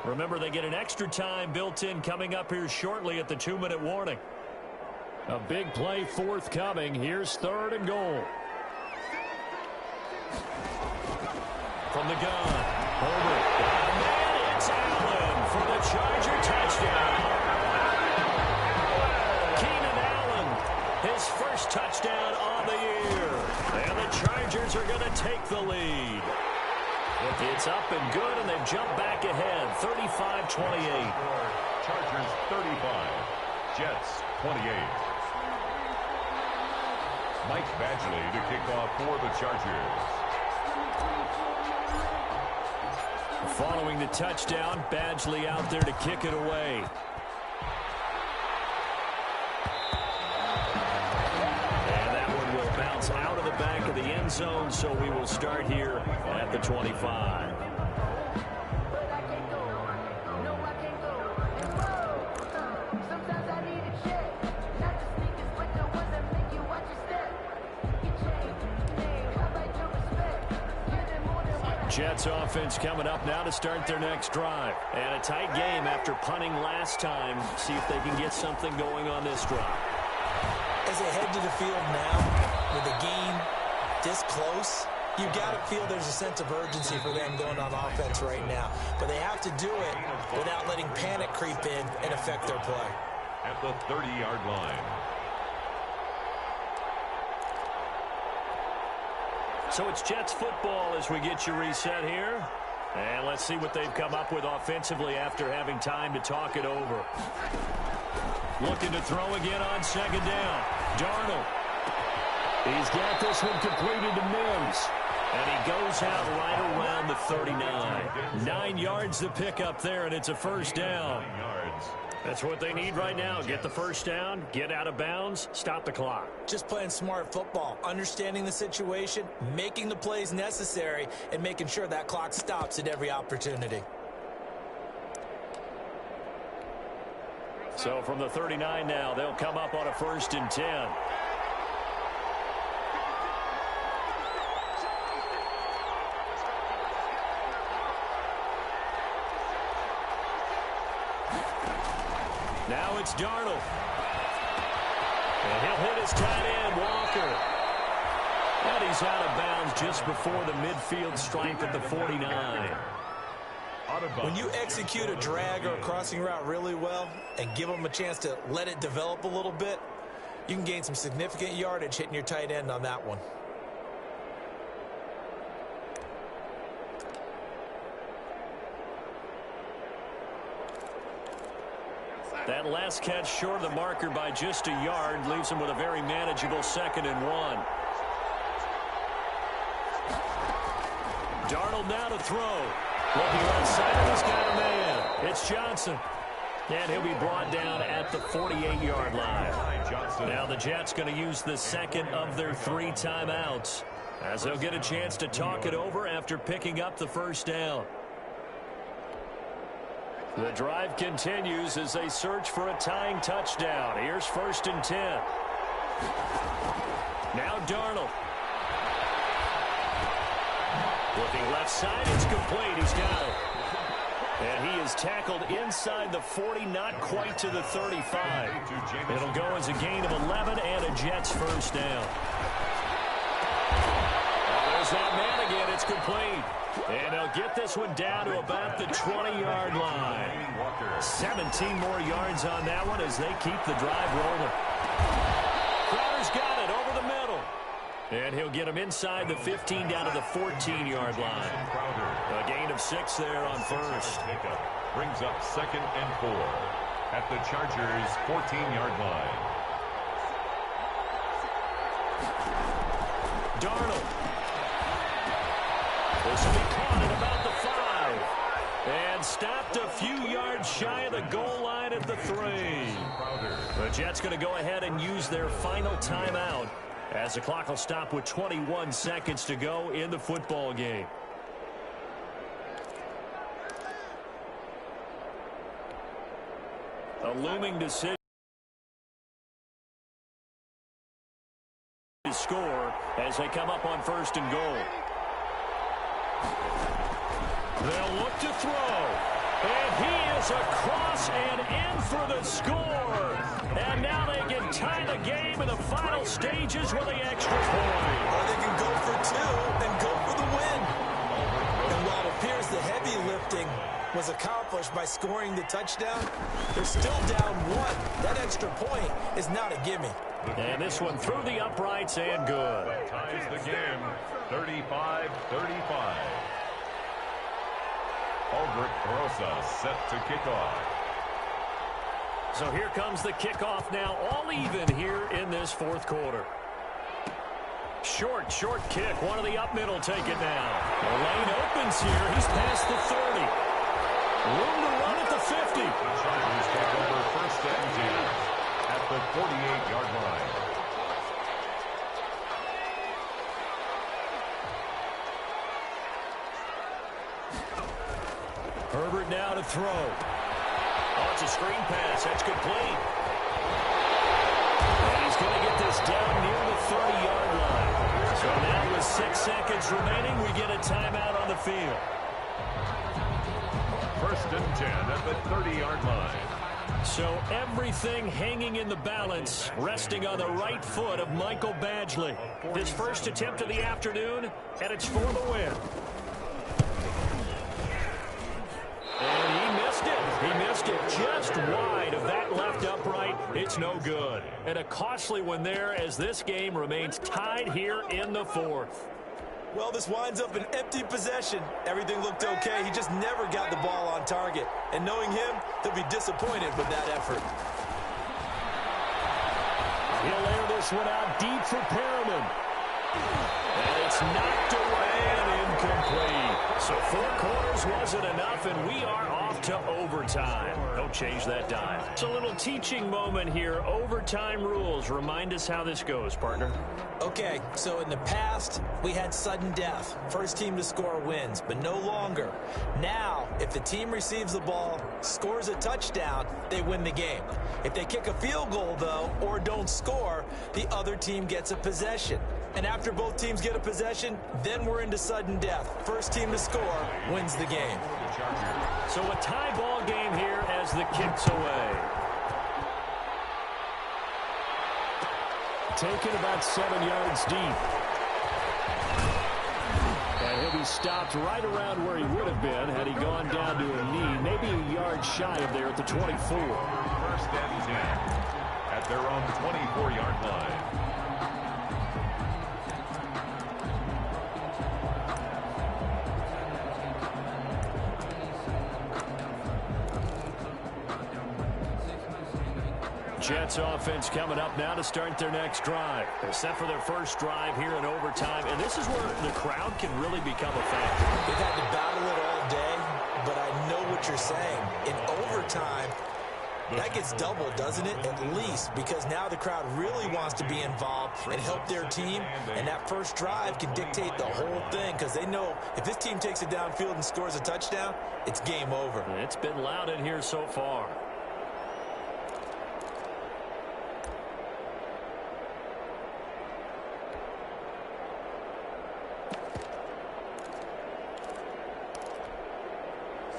Remember, they get an extra time built in coming up here shortly at the 2-minute warning. A big play forthcoming. Here's 3rd and goal. From the gun, Holbert. And it's Allen for the Charger touchdown. Keenan Allen, his first touchdown on the year. And the Chargers are going to take the lead. It's up and good, and they've jumped back ahead, 35-28. Chargers 35, Jets 28. Mike Badgley to kick off for the Chargers. Following the touchdown, Badgley out there to kick it away. And that one will bounce out of the back of the end zone, so we will start here at the 25. Jets offense coming up now to start their next drive. And a tight game after punting last time. See if they can get something going on this drive. As they head to the field now, with the game this close, you've got to feel there's a sense of urgency for them going on offense right now. But they have to do it without letting panic creep in and affect their play. At the 30-yard line. So it's Jets football as we get you reset here. And let's see what they've come up with offensively after having time to talk it over. Looking to throw again on second down. Darnold. He's got this one completed to Mims. And he goes out right around the 39. 9 yards to pick up there, and it's a first down. 9 yards. That's what they need right now. Get the first down, get out of bounds, stop the clock. Just playing smart football, understanding the situation, making the plays necessary, and making sure that clock stops at every opportunity. So from the 39 now, they'll come up on a 1st and 10. Now it's Darnold. And he'll hit his tight end, Walker. And he's out of bounds just before the midfield stripe at the 49. When you execute a drag or a crossing route really well and give them a chance to let it develop a little bit, you can gain some significant yardage hitting your tight end on that one. That last catch short of the marker by just a yard leaves him with a very manageable 2nd and 1. Darnold now to throw. Looking left side, he's got a man. It's Johnson. And he'll be brought down at the 48-yard line. Now the Jets going to use the 2nd of their 3 timeouts, as they'll get a chance to talk it over after picking up the first down. The drive continues as they search for a tying touchdown. Here's 1st and 10. Now Darnold. Looking left side, it's complete. He's got it. And he is tackled inside the 40, not quite to the 35. It'll go as a gain of 11 and a Jets first down. There's that man again. It's complete. And they'll get this one down to about the 20-yard line. 17 more yards on that one as they keep the drive rolling. Crowder's got it over the middle. And he'll get him inside the 15 down to the 14-yard line. A gain of 6 there on first. Brings up 2nd and 4 at the Chargers' 14-yard line. Darnold. This will be caught at about the 5. And stopped a few yards shy of the goal line at the 3. The Jets going to go ahead and use their final timeout as the clock will stop with 21 seconds to go in the football game. A looming decision to score as they come up on 1st and goal. They'll look to throw. And he is across and in for the score. And now they can tie the game in the final stages with the extra point. Or they can go for 2 and go for the win. And while it appears the heavy lifting was accomplished by scoring the touchdown, they're still down 1. That extra point is not a gimme. And this one through the uprights and good. Ties the game, 35-35. Ulbrich Rosa set to kick off. So here comes the kickoff now, all even here in this 4th quarter. Short kick. One of the up middle take it now. The lane opens here. He's past the 30. Room to run at the 50. The Chargers take over 1st and 10 at the 48-yard line. Herbert now to throw. Oh, it's a screen pass. That's complete. And he's going to get this down near the 30-yard line. So now with 6 seconds remaining, we get a timeout on the field. 1st and 10 at the 30-yard line. So everything hanging in the balance, resting on the right foot of Michael Badgley. His first attempt of the afternoon, and it's for the win. And he missed it. He missed it just wide of that left upright. It's no good. And a costly one there as this game remains tied here in the 4th. Well, this winds up an empty possession. Everything looked okay. He just never got the ball on target. And knowing him, he'll be disappointed with that effort. He'll air this one out deep for Perriman. And it's knocked away and incomplete. So 4 quarters wasn't enough, and we are off to overtime. Don't change that dime. It's a little teaching moment here. Overtime rules. Remind us how this goes, partner. Okay, so in the past, we had sudden death. First team to score wins, but no longer. Now, if the team receives the ball, scores a touchdown, they win the game. If they kick a field goal, though, or don't score, the other team gets a possession. And after both teams get a possession, then we're into sudden death. First team to score wins the game. So a tie ball game here as the kick's away. Taken about 7 yards deep. And he'll be stopped right around where he would have been had he gone down to a knee, maybe a yard shy of there at the 24. 1st and 10 at their own 24-yard line. Jets offense coming up now to start their next drive. They're set for their first drive here in overtime, and this is where the crowd can really become a factor. They've had to battle it all day, but I know what you're saying. In overtime, that gets doubled, doesn't it? At least, because now the crowd really wants to be involved and help their team, and that first drive can dictate the whole thing because they know if this team takes it downfield and scores a touchdown, it's game over. It's been loud in here so far.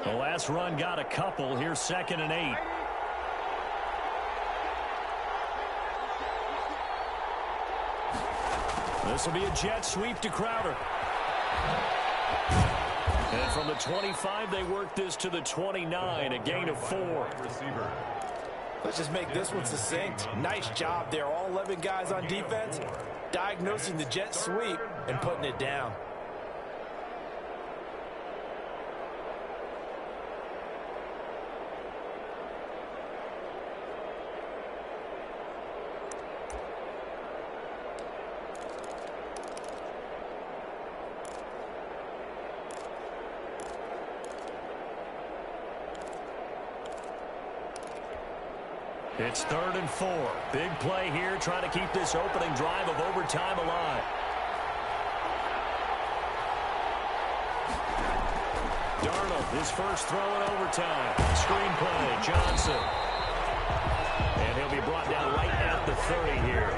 The last run got a couple. Here's 2nd and 8. This will be a jet sweep to Crowder. And from the 25, they work this to the 29, a gain of 4. Let's just make this one succinct. Nice job there. All 11 guys on defense diagnosing the jet sweep and putting it down. It's 3rd and 4. Big play here, trying to keep this opening drive of overtime alive. Darnold, his first throw in overtime. Screen play, Johnson. And he'll be brought down right at the 30 here.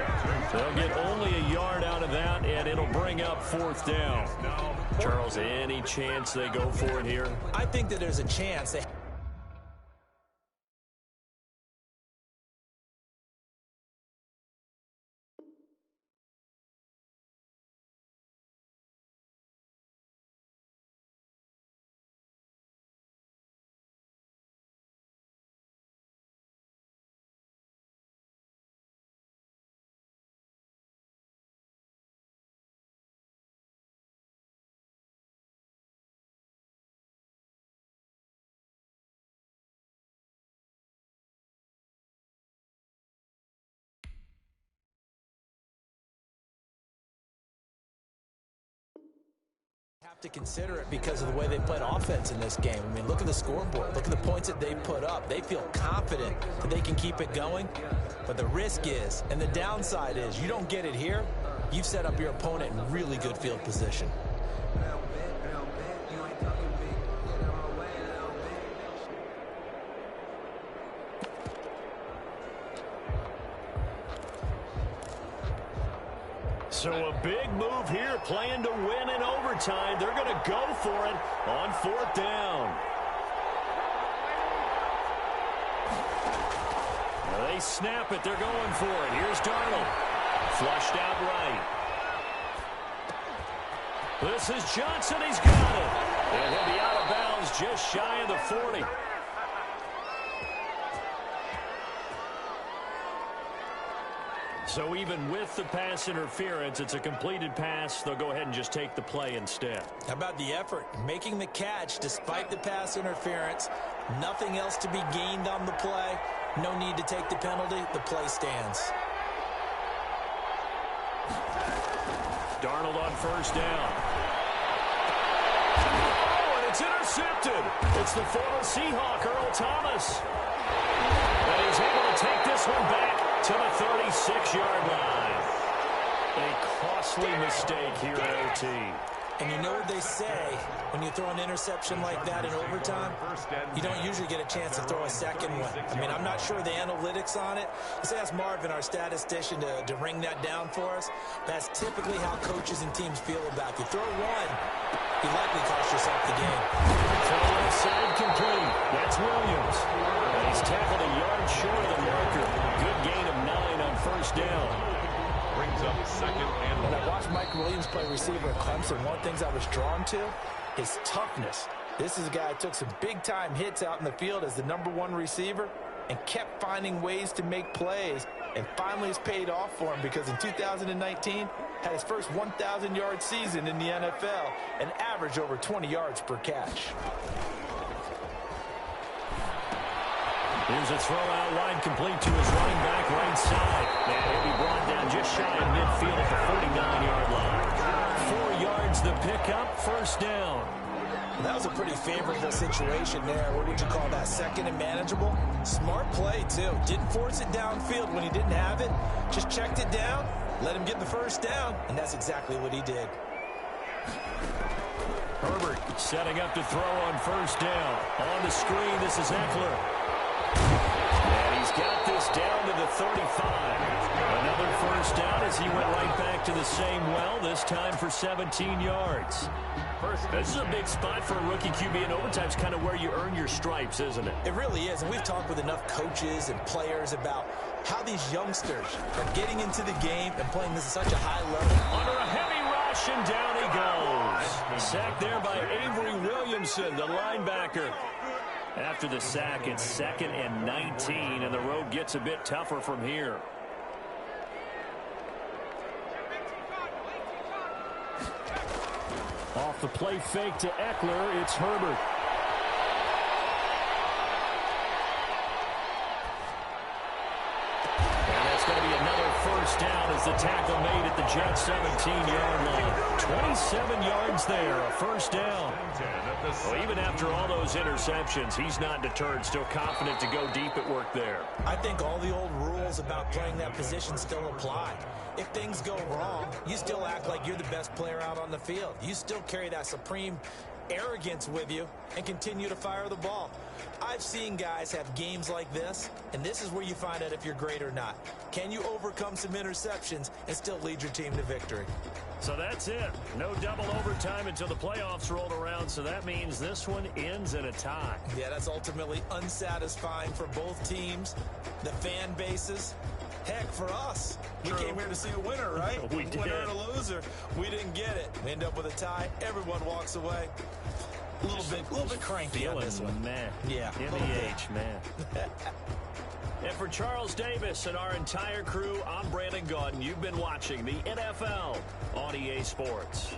They'll get only a yard out of that, and it'll bring up 4th down. Charles, any chance they go for it here? I think that there's a chance. To consider it because of the way they played offense in this game. I mean, look at the scoreboard. Look at the points that they put up. They feel confident that they can keep it going. But the risk is, and the downside is, you don't get it here, you've set up your opponent in really good field position. So a big move here, playing to win in overtime. They're going to go for it on 4th down. Well, they snap it. They're going for it. Here's Darnold. Flushed out right. This is Johnson. He's got it. And he'll be out of bounds just shy of the 40. So even with the pass interference, it's a completed pass. They'll go ahead and just take the play instead. How about the effort? Making the catch despite the pass interference. Nothing else to be gained on the play. No need to take the penalty. The play stands. Darnold on 1st down. Oh, and it's intercepted. It's the former Seahawk, Earl Thomas. And he's able to take this one back to the 36-yard line. A costly mistake here at OT. And you know what they say, when you throw an interception like that in overtime, you don't usually get a chance to throw a second one. I mean, I'm not sure the analytics on it. Let's ask Marvin, our statistician, to ring that down for us. That's typically how coaches and teams feel about it. You throw one, you likely cost yourself the game. Throw left side complete. That's Williams. And he's tackled a yard short of the marker. Good gain of 9 on 1st down. Brings up 2nd and 1. When I watched Mike Williams play receiver at Clemson, one of the things I was drawn to is toughness. This is a guy that took some big-time hits out in the field as the #1 receiver and kept finding ways to make plays. And finally it's paid off for him because in 2019, had his first 1,000-yard season in the NFL and averaged over 20 yards per catch. Here's a throw out wide, complete to his running back right side. And he'll be brought down just shy of midfield at the 49-yard line. 4 yards the pickup, 1st down. That was a pretty favorable situation there. What would you call that? 2nd and manageable? Smart play, too. Didn't force it downfield when he didn't have it. Just checked it down, let him get the 1st down, and that's exactly what he did. Herbert setting up to throw on 1st down. On the screen, this is Eckler. And he's got this down to the 35. Another 1st down as he went right back to the same well, this time for 17 yards. This is a big spot for a rookie QB in overtime. It's kind of where you earn your stripes, isn't it? It really is, and we've talked with enough coaches and players about how these youngsters are getting into the game and playing this at such a high level. Under a heavy rush, and down he goes. Sacked there by Avery Williamson, the linebacker. After the sack, it's 2nd and 19, and the road gets a bit tougher from here. Off the play fake to Eckler, it's Herbert. And that's going to be another 1st down as the tackle made at the Jets' 17-yard line. 27 yards there, a 1st down. 7. Even after all those interceptions, he's not deterred, still confident to go deep at work there. I think all the old rules about playing that position still apply. If things go wrong, you still act like you're the best player out on the field. You still carry that supreme arrogance with you and continue to fire the ball. I've seen guys have games like this, and this is where you find out if you're great or not. Can you overcome some interceptions and still lead your team to victory? So that's it. No double overtime until the playoffs rolled around, so that means this one ends in a tie. Yeah, that's ultimately unsatisfying for both teams, the fan bases. Heck, for us, we came here to see a winner, right? We did. Winner and a loser. We didn't get it. We end up with a tie. Everyone walks away. A little bit cranky on this one. Man. Yeah. MEH, man. And for Charles Davis and our entire crew, I'm Brandon Gaudin. You've been watching the NFL on EA Sports.